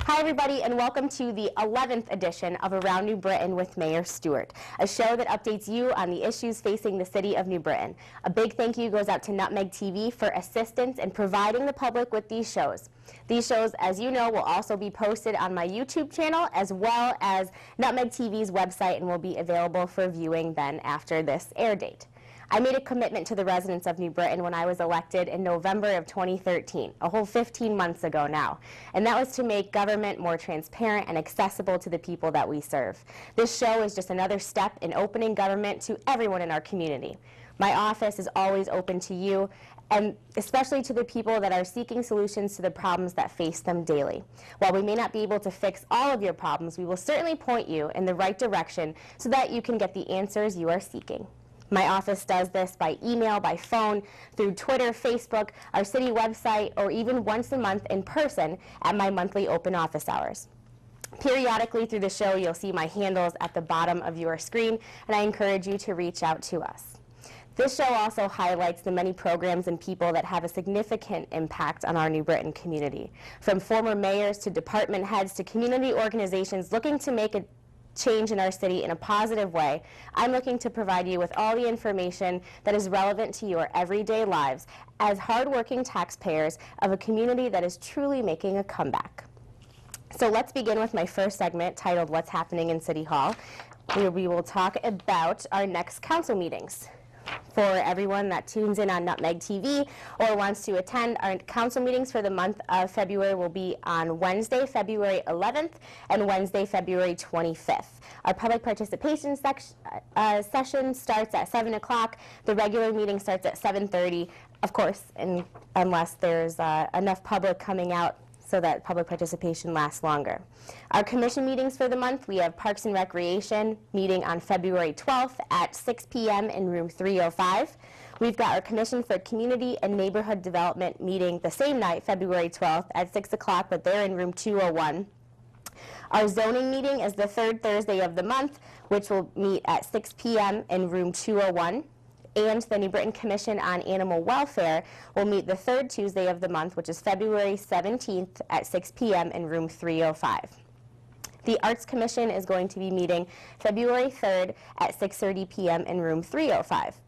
Hi everybody, and welcome to the 11th edition of Around New Britain with Mayor Stewart, a show that updates you on the issues facing the city of New Britain. A big thank you goes out to Nutmeg TV for assistance in providing the public with these shows. These shows, as you know, will also be posted on my YouTube channel as well as Nutmeg TV's website and will be available for viewing then after this air date. I made a commitment to the residents of New Britain when I was elected in November of 2013, a whole 15 months ago now, and that was to make government more transparent and accessible to the people that we serve. This show is just another step in opening government to everyone in our community. My office is always open to you, and especially to the people that are seeking solutions to the problems that face them daily. While we may not be able to fix all of your problems, we will certainly point you in the right direction so that you can get the answers you are seeking. My office does this by email, by phone, through Twitter, Facebook, our city website, or even once a month in person at my monthly open office hours. Periodically through the show, you'll see my handles at the bottom of your screen, and I encourage you to reach out to us. This show also highlights the many programs and people that have a significant impact on our New Britain community, from former mayors to department heads to community organizations looking to make a change in our city in a positive way. I'm looking to provide you with all the information that is relevant to your everyday lives as hardworking taxpayers of a community that is truly making a comeback. So let's begin with my first segment titled What's Happening in City Hall, where we will talk about our next council meetings. For everyone that tunes in on Nutmeg TV or wants to attend, our council meetings for the month of February will be on Wednesday, February 11th and Wednesday, February 25th. Our public participation session starts at 7 o'clock. The regular meeting starts at 7:30, of course, unless there's enough public coming out so that public participation lasts longer. Our commission meetings for the month, we have Parks and Recreation meeting on February 12th at 6 p.m. in room 305. We've got our Commission for Community and Neighborhood Development meeting the same night, February 12th at 6 o'clock, but they're in room 201. Our zoning meeting is the third Thursday of the month, which will meet at 6 p.m. in room 201. And the New Britain Commission on Animal Welfare will meet the third Tuesday of the month, which is February 17th at 6 p.m. in room 305. The Arts Commission is going to be meeting February 3rd at 6:30 p.m. in room 305.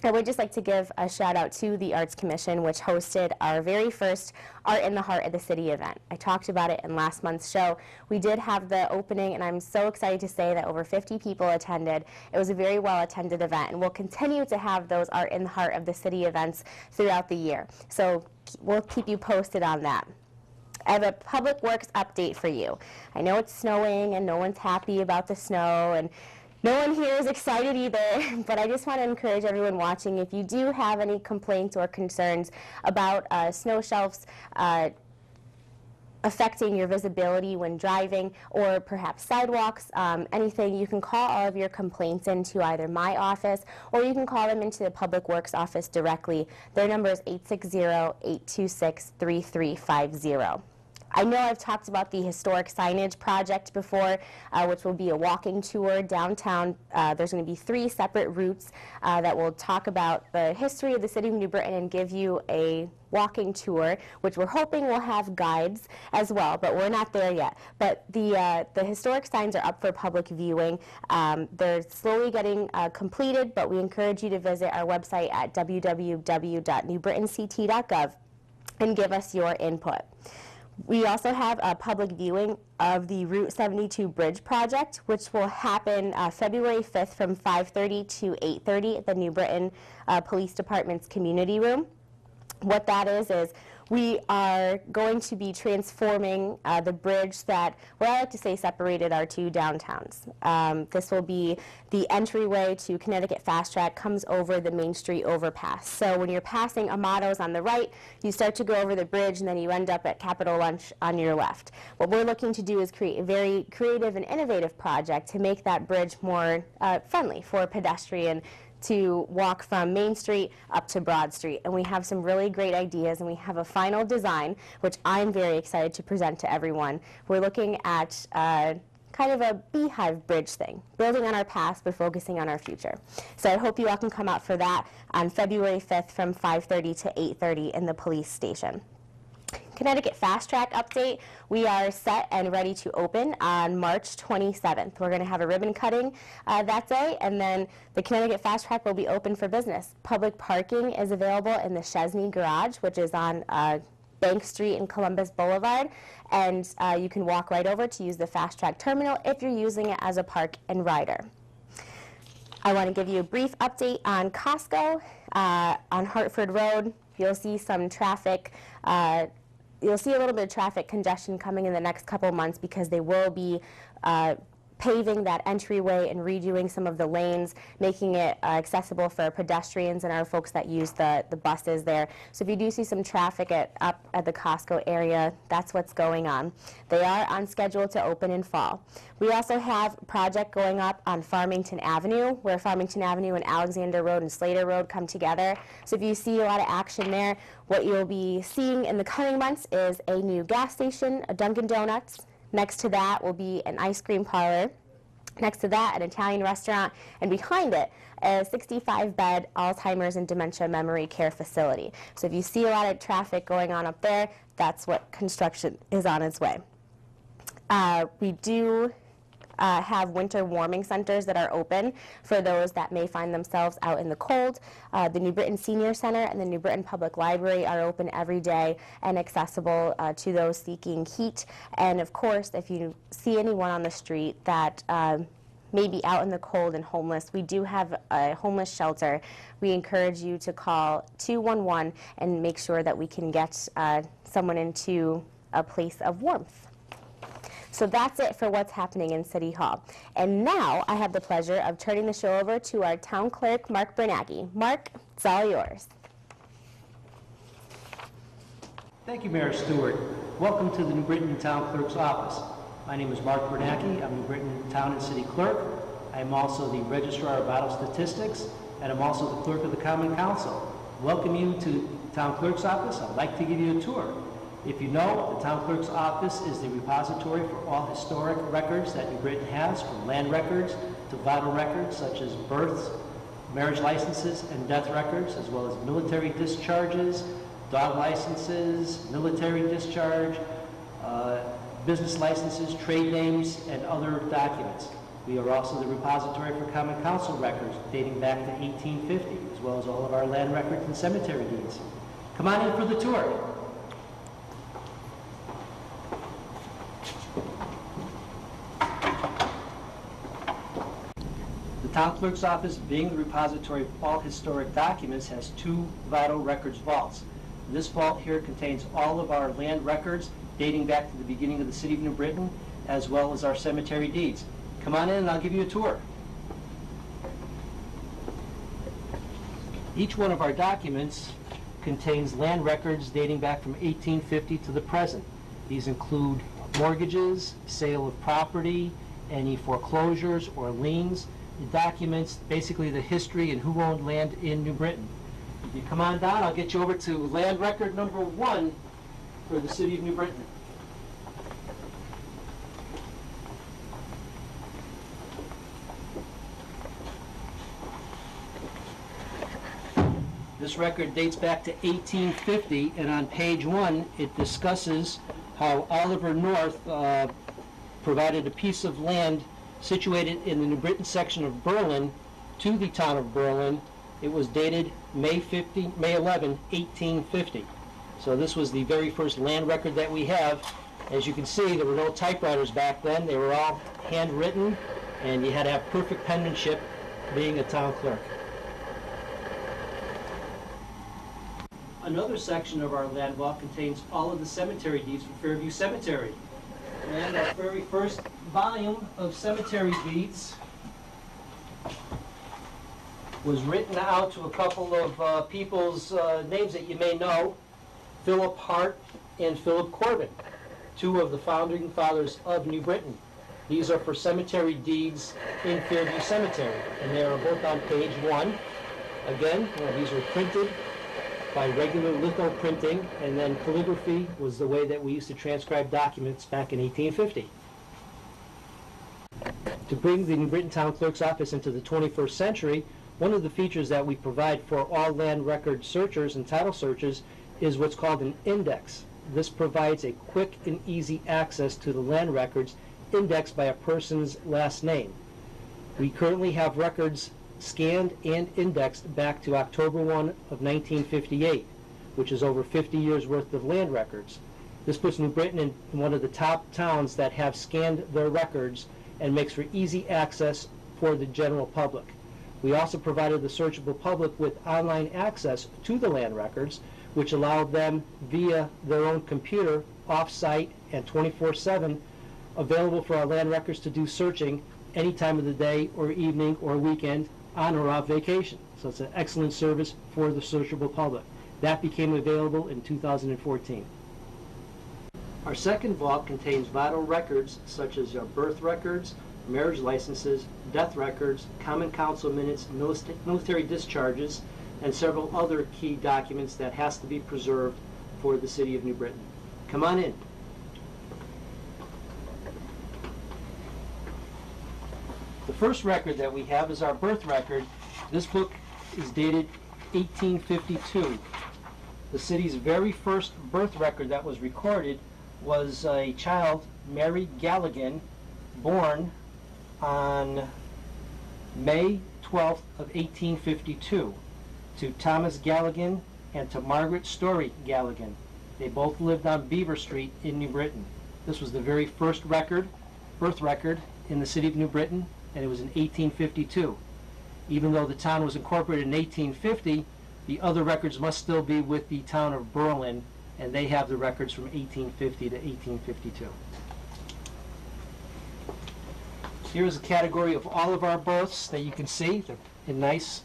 I would just like to give a shout out to the Arts Commission, which hosted our very first Art in the Heart of the City event. I talked about it in last month's show. We did have the opening, and I'm so excited to say that over 50 people attended. It was a very well attended event, and we'll continue to have those Art in the Heart of the City events throughout the year. So we'll keep you posted on that. I have a public works update for you. I know it's snowing and no one's happy about the snow, and no one here is excited either, but I just want to encourage everyone watching, if you do have any complaints or concerns about snow shelves affecting your visibility when driving, or perhaps sidewalks, anything, you can call all of your complaints into either my office, or you can call them into the Public Works office directly. Their number is 860-826-3350. I know I've talked about the historic signage project before, which will be a walking tour downtown. There's going to be 3 separate routes that will talk about the history of the city of New Britain and give you a walking tour, which we're hoping will have guides as well, but we're not there yet. But the historic signs are up for public viewing. They're slowly getting completed, but we encourage you to visit our website at www.newbritainct.gov and give us your input. We also have a public viewing of the Route 72 Bridge project, which will happen February 5th from 5:30 to 8:30 at the New Britain Police Department's community room. What that is we are going to be transforming the bridge that, what I like to say, separated our 2 downtowns. This will be the entryway to Connecticut Fast Track, comes over the Main Street overpass. So when you're passing Amato's on the right, you start to go over the bridge, and then you end up at Capitol Lunch on your left. What we're looking to do is create a very creative and innovative project to make that bridge more friendly for pedestrian to walk from Main Street up to Broad Street. And we have some really great ideas, and we have a final design, which I'm very excited to present to everyone. We're looking at kind of a beehive bridge thing, building on our past but focusing on our future. So I hope you all can come out for that on February 5th from 5:30 to 8:30 in the police station. Connecticut Fast Track update. We are set and ready to open on March 27th. We're going to have a ribbon cutting that day, and then the Connecticut Fast Track will be open for business. Public parking is available in the Chesney Garage, which is on Bank Street and Columbus Boulevard, and you can walk right over to use the Fast Track terminal if you're using it as a park and rider. I want to give you a brief update on Costco on Hartford Road. You'll see some traffic. You'll see a little bit of traffic congestion coming in the next couple of months because they will be paving that entryway and redoing some of the lanes, making it accessible for pedestrians and our folks that use the buses there. So if you do see some traffic up at the Costco area, that's what's going on. They are on schedule to open in fall. We also have a project going up on Farmington Avenue, where Farmington Avenue and Alexander Road and Slater Road come together. So if you see a lot of action there, what you'll be seeing in the coming months is a new gas station, a Dunkin' Donuts. Next to that will be an ice cream parlor. Next to that, an Italian restaurant. And behind it, a 65-bed Alzheimer's and dementia memory care facility. So if you see a lot of traffic going on up there, that's what construction is on its way. We do have winter warming centers that are open for those that may find themselves out in the cold. The New Britain Senior Center and the New Britain Public Library are open every day and accessible to those seeking heat. And of course, if you see anyone on the street that may be out in the cold and homeless, we do have a homeless shelter. We encourage you to call 211 and make sure that we can get someone into a place of warmth. So that's it for what's happening in City Hall. And now I have the pleasure of turning the show over to our town clerk, Mark Bernacki. Mark, it's all yours. Thank you, Mayor Stewart. Welcome to the New Britain Town Clerk's office. My name is Mark Bernacki. I'm New Britain Town and City Clerk. I am also the Registrar of Vital Statistics, and I'm also the Clerk of the Common Council. Welcome you to Town Clerk's office. I'd like to give you a tour. If you know, the Town Clerk's office is the repository for all historic records that New Britain has, from land records to vital records such as births, marriage licenses, and death records, as well as military discharges, dog licenses, military discharge, business licenses, trade names, and other documents. We are also the repository for Common Council records dating back to 1850, as well as all of our land records and cemetery deeds. Come on in for the tour. The Town Clerk's office, being the repository of all historic documents, has two vital records vaults. This vault here contains all of our land records dating back to the beginning of the City of New Britain, as well as our cemetery deeds. Come on in and I'll give you a tour. Each one of our documents contains land records dating back from 1850 to the present. These include mortgages, sale of property, any foreclosures or liens. It documents basically the history and who owned land in New Britain. If you come on down, I'll get you over to land record number 1 for the City of New Britain. This record dates back to 1850, and on page 1 it discusses how Oliver North provided a piece of land situated in the New Britain section of Berlin to the town of Berlin. It was dated May 11, 1850. So this was the very first land record that we have. As you can see, there were no typewriters back then. They were all handwritten, and you had to have perfect penmanship being a town clerk. Another section of our land vault contains all of the cemetery deeds for Fairview Cemetery. And our very first volume of cemetery deeds was written out to a couple of people's names that you may know, Philip Hart and Philip Corbin, two of the founding fathers of New Britain. These are for cemetery deeds in Fairview Cemetery, and they are both on page 1. Again, these were printed by regular litho printing, and then calligraphy was the way that we used to transcribe documents back in 1850. To bring the New Britain Town Clerk's office into the 21st century, one of the features that we provide for all land record searchers and title searchers is what's called an index. This provides a quick and easy access to the land records indexed by a person's last name. We currently have records scanned and indexed back to October 1 of 1958, which is over 50 years worth of land records. This puts New Britain in one of the top towns that have scanned their records and makes for easy access for the general public. We also provided the searchable public with online access to the land records, which allowed them via their own computer, off-site, and 24/7, available for our land records to do searching any time of the day or evening or weekend, on or off vacation. So it's an excellent service for the searchable public. That became available in 2014. Our second vault contains vital records such as your birth records, marriage licenses, death records, common council minutes, military discharges, and several other key documents that has to be preserved for the city of New Britain. Come on in. The first record that we have is our birth record. This book is dated 1852. The city's very first birth record that was recorded was a child, Mary Galligan, born on May 12th of 1852 to Thomas Galligan and to Margaret Story Galligan. They both lived on Beaver Street in New Britain. This was the very first birth record in the city of New Britain, and it was in 1852. Even though the town was incorporated in 1850, the other records must still be with the town of Berlin, and they have the records from 1850 to 1852. Here's a category of all of our births that you can see. They're in nice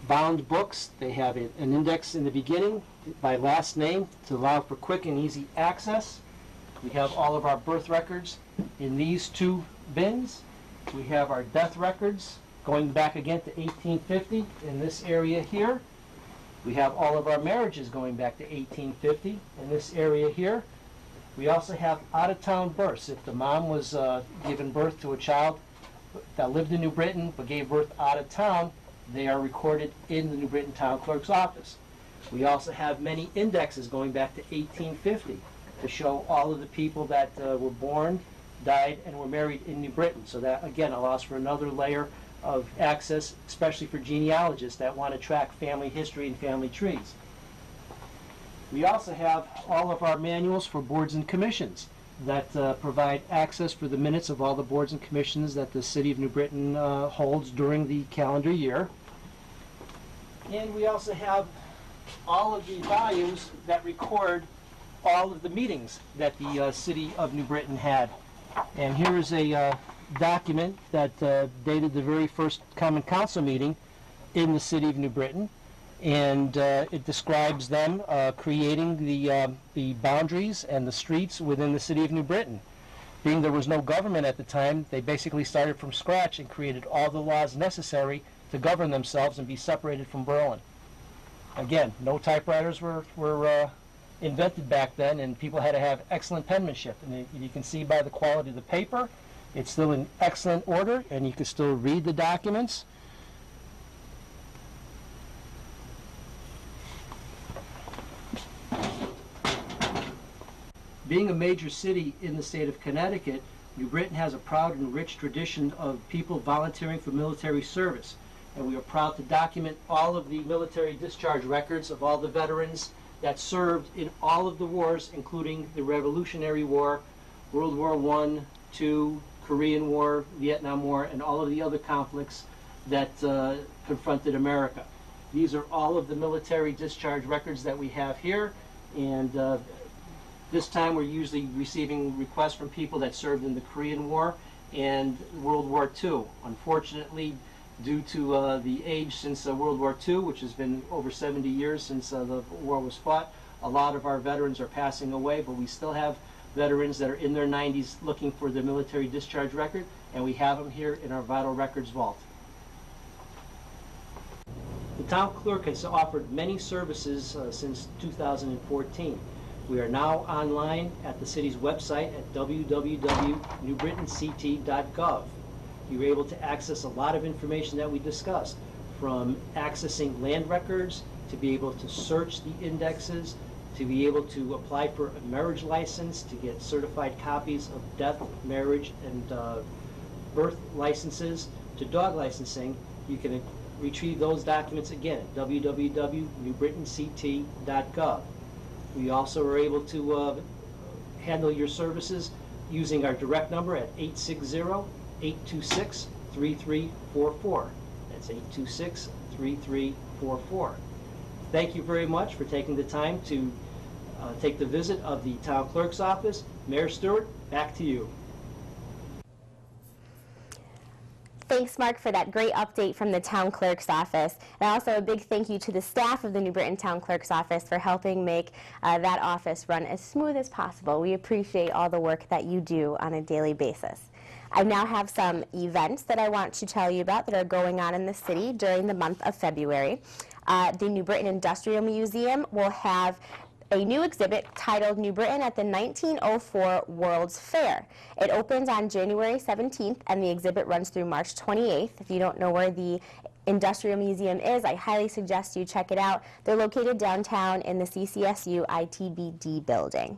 bound books. They have an index in the beginning by last name to allow for quick and easy access. We have all of our birth records in these two bins. We have our death records going back again to 1850 in this area here. We have all of our marriages going back to 1850 in this area here. We also have out-of-town births. If the mom was given birth to a child that lived in New Britain but gave birth out of town, they are recorded in the New Britain Town Clerk's office. We also have many indexes going back to 1850 to show all of the people that were born, died, and were married in New Britain. So that, again, allows for another layer of access, especially for genealogists that want to track family history and family trees. We also have all of our manuals for boards and commissions that provide access for the minutes of all the boards and commissions that the City of New Britain holds during the calendar year. And we also have all of the volumes that record all of the meetings that the City of New Britain had. And here is a document that dated the very first Common Council meeting in the City of New Britain. And it describes them creating the boundaries and the streets within the City of New Britain. Being there was no government at the time, they basically started from scratch and created all the laws necessary to govern themselves and be separated from Berlin. Again, no typewriters were invented back then, and people had to have excellent penmanship. And you can see by the quality of the paper, it's still in excellent order, and you can still read the documents. Being a major city in the state of Connecticut, New Britain has a proud and rich tradition of people volunteering for military service. And we are proud to document all of the military discharge records of all the veterans that served in all of the wars, including the Revolutionary War, World War I, II, Korean War, Vietnam War, and all of the other conflicts that confronted America. These are all of the military discharge records that we have here, and this time we're usually receiving requests from people that served in the Korean War and World War II. Unfortunately, due to the age since World War II, which has been over 70 years since the war was fought, a lot of our veterans are passing away, but we still have veterans that are in their 90s looking for their military discharge record, and we have them here in our Vital Records Vault. The town clerk has offered many services since 2014. We are now online at the city's website at www.newbritainct.gov. You're able to access a lot of information that we discussed, from accessing land records, to be able to search the indexes, to be able to apply for a marriage license, to get certified copies of death, marriage, and birth licenses, to dog licensing. You can retrieve those documents again at www.newbritanct.gov. We also are able to handle your services using our direct number at 860-826-3344. That's 826-3344. Thank you very much for taking the time to take the visit of the Town Clerk's office. Mayor Stewart, back to you. Thanks, Mark, for that great update from the Town Clerk's office. And also a big thank you to the staff of the New Britain Town Clerk's office for helping make that office run as smooth as possible. We appreciate all the work that you do on a daily basis. I now have some events that I want to tell you about that are going on in the city during the month of February. The New Britain Industrial Museum will have a new exhibit titled New Britain at the 1904 World's Fair. It opens on January 17th and the exhibit runs through March 28th. If you don't know where the Industrial Museum is, I highly suggest you check it out. They're located downtown in the CCSU ITBD building.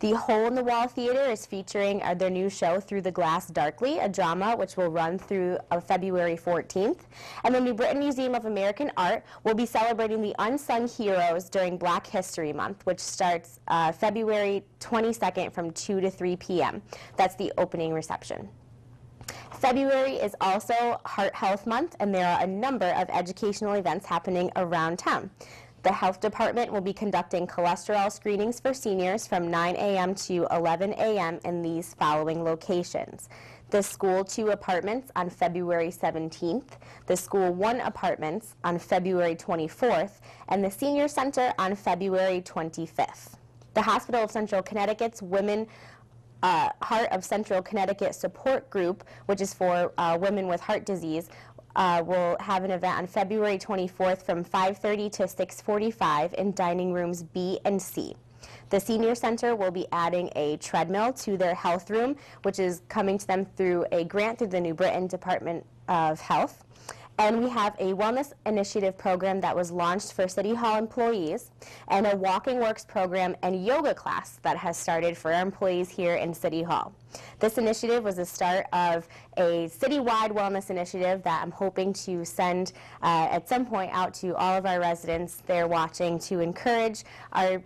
The Hole in the Wall Theater is featuring their new show, Through the Glass Darkly, a drama which will run through February 14th. And the New Britain Museum of American Art will be celebrating the unsung heroes during Black History Month, which starts February 22nd from 2 to 3 p.m. That's the opening reception. February is also Heart Health Month, and there are a number of educational events happening around town. The health department will be conducting cholesterol screenings for seniors from 9 a.m. to 11 a.m. in these following locations: the School 2 apartments on February 17th, the School 1 apartments on February 24th, and the Senior Center on February 25th. The Hospital of Central Connecticut's Women Heart of Central Connecticut Support Group, which is for women with heart disease, will have an event on February 24th from 5:30 to 6:45 in dining rooms B and C. The Senior Center will be adding a treadmill to their health room, which is coming to them through a grant through the New Britain Department of Health. And we have a wellness initiative program that was launched for City Hall employees, and a Walking Works program and yoga class that has started for our employees here in City Hall. This initiative was the start of a citywide wellness initiative that I'm hoping to send at some point out to all of our residents there watching, to encourage our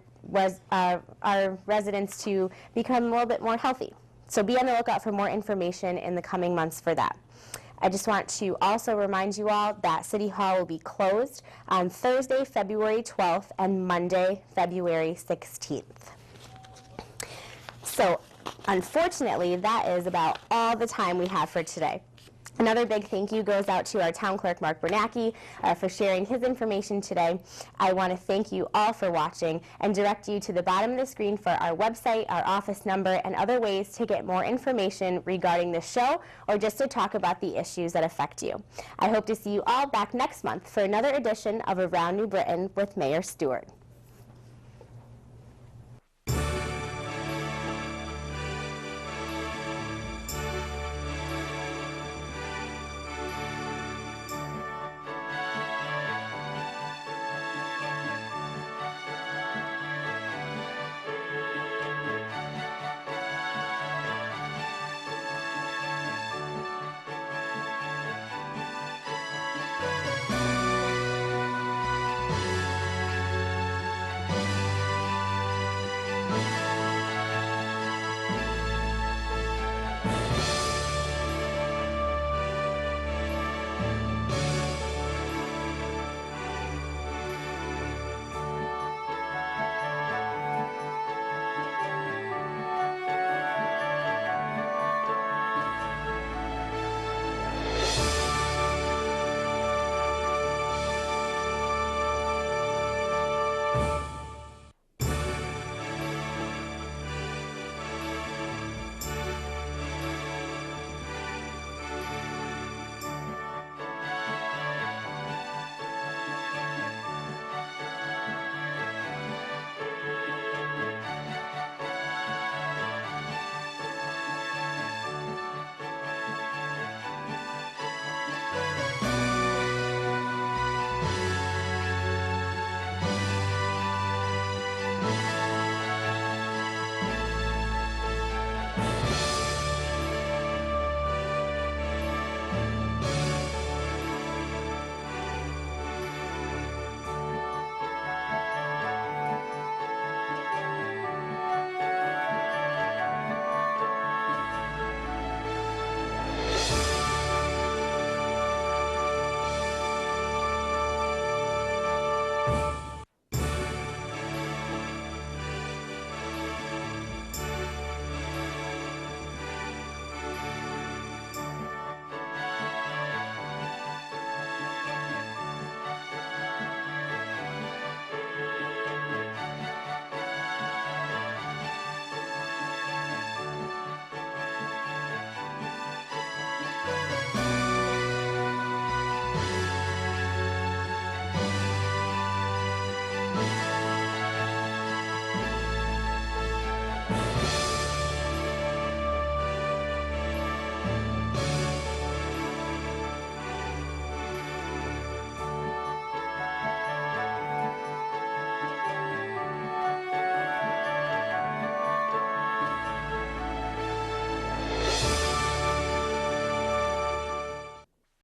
residents to become a little bit more healthy. So be on the lookout for more information in the coming months for that. I just want to also remind you all that City Hall will be closed on Thursday, February 12th and Monday, February 16th. So, unfortunately, that is about all the time we have for today. Another big thank you goes out to our Town Clerk, Mark Bernacki, for sharing his information today. I want to thank you all for watching and direct you to the bottom of the screen for our website, our office number, and other ways to get more information regarding the show or just to talk about the issues that affect you. I hope to see you all back next month for another edition of Around New Britain with Mayor Stewart.